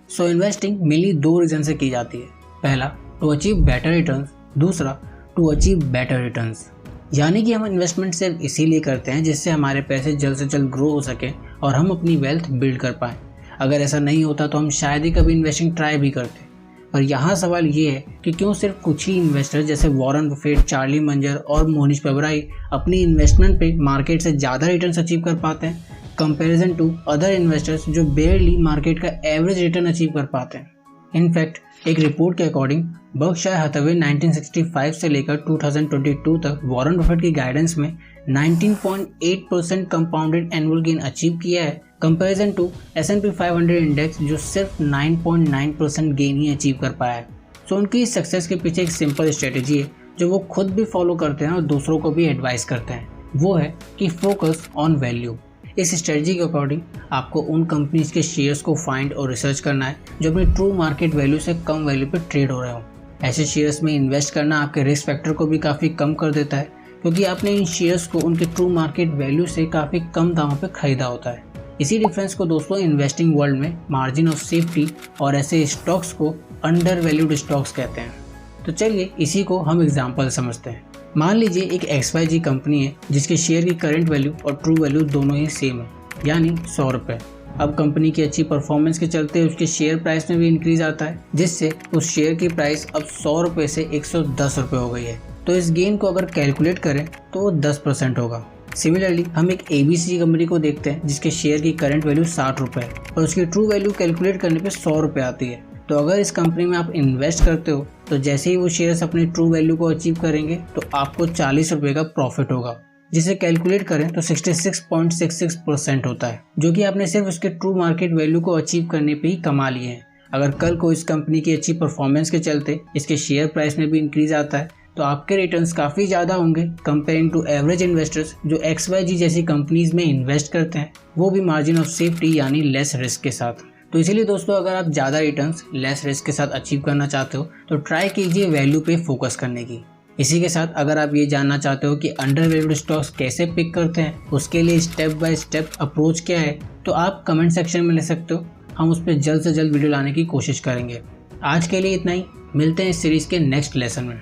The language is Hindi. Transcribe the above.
सो इन्वेस्टिंग मेनली 2 रीजन से की जाती है। पहला, टू अचीव बेटर रिटर्न्स, दूसरा टू अचीव बेटर रिटर्न्स। यानी कि हम इन्वेस्टमेंट सिर्फ इसीलिए करते हैं जिससे हमारे पैसे जल्द से जल्द ग्रो हो सके और हम अपनी वेल्थ बिल्ड कर पाएँ। अगर ऐसा नहीं होता तो हम शायद ही कभी इन्वेस्टिंग ट्राई भी करते। पर यहाँ सवाल ये है कि क्यों सिर्फ कुछ ही इन्वेस्टर जैसे वॉरेन बफेट, चार्ली मंजर और मोनिश पबराई अपनी इन्वेस्टमेंट पे मार्केट से ज़्यादा रिटर्न्स अचीव कर पाते हैं कंपैरिजन टू अदर इन्वेस्टर्स जो बेयरली मार्केट का एवरेज रिटर्न अचीव कर पाते हैं। इनफैक्ट एक रिपोर्ट के अकॉर्डिंग बर्कशायर हैथवे 1965 से लेकर 2022 तक वॉरेन बफेट की गाइडेंस में 19.8% कंपाउंडेड एनुअल गेन अचीव किया है कंपैरिजन टू S&P 500 इंडेक्स जो सिर्फ 9.9% गेन ही अचीव कर पाया है। सो उनकी इस सक्सेस के पीछे एक सिंपल स्ट्रेटेजी है जो वो खुद भी फॉलो करते हैं और दूसरों को भी एडवाइस करते हैं। वो है कि फोकस ऑन वैल्यू। इस स्ट्रेटजी के अकॉर्डिंग आपको उन कंपनीज के शेयर्स को फाइंड और रिसर्च करना है जो अपनी ट्रू मार्केट वैल्यू से कम वैल्यू पे ट्रेड हो रहे हो। ऐसे शेयर्स में इन्वेस्ट करना आपके रिस्क फैक्टर को भी काफ़ी कम कर देता है क्योंकि आपने इन शेयर्स को उनके ट्रू मार्केट वैल्यू से काफ़ी कम दामों पे खरीदा होता है। इसी डिफरेंस को दोस्तों इन्वेस्टिंग वर्ल्ड में मार्जिन ऑफ सेफ्टी और ऐसे स्टॉक्स को अंडर वैल्यूड स्टॉक्स कहते हैं। तो चलिए इसी को हम एग्जाम्पल समझते हैं। मान लीजिए एक XYZ कंपनी है जिसके शेयर की करंट वैल्यू और ट्रू वैल्यू दोनों ही सेम है, यानी 100 रुपये। अब कंपनी की अच्छी परफॉर्मेंस के चलते उसके शेयर प्राइस में भी इंक्रीज आता है जिससे उस शेयर की प्राइस अब 100 रुपये से 110 रुपये हो गई है। तो इस गेन को अगर कैलकुलेट करें तो वो 10% होगा। सिमिलरली हम एक ABC कंपनी को देखते हैं जिसके शेयर की करंट वैल्यू 60 रुपये है और उसकी ट्रू वैल्यू कैलकुलेट करने पे 100 रुपये आती है। तो अगर इस कंपनी में आप इन्वेस्ट करते हो तो जैसे ही वो शेयर्स अपनी ट्रू वैल्यू को अचीव करेंगे तो आपको 40 रुपये का प्रॉफिट होगा, जिसे कैलकुलेट करें तो 66.66% होता है, जो कि आपने सिर्फ उसके ट्रू मार्केट वैल्यू को अचीव करने पे ही कमा लिए हैं। अगर कल को इस कंपनी की अच्छी परफॉर्मेंस के चलते इसके शेयर प्राइस में भी इंक्रीज आता है तो आपके रिटर्न्स काफ़ी ज़्यादा होंगे कंपेयरिंग टू एवरेज इन्वेस्टर्स जो XYZ जैसी कंपनीज में इन्वेस्ट करते हैं, वो भी मार्जिन ऑफ सेफ्टी यानी लेस रिस्क के साथ। तो इसीलिए दोस्तों अगर आप ज़्यादा रिटर्न्स लेस रिस्क के साथ अचीव करना चाहते हो तो ट्राई कीजिए वैल्यू पे फोकस करने की। इसी के साथ अगर आप ये जानना चाहते हो कि अंडर वैल्यूड स्टॉक्स कैसे पिक करते हैं, उसके लिए स्टेप बाय स्टेप अप्रोच क्या है, तो आप कमेंट सेक्शन में लिख सकते हो। हम उस पर जल्द से जल्द वीडियो लाने की कोशिश करेंगे। आज के लिए इतना ही, मिलते हैं इस सीरीज़ के नेक्स्ट लेसन में।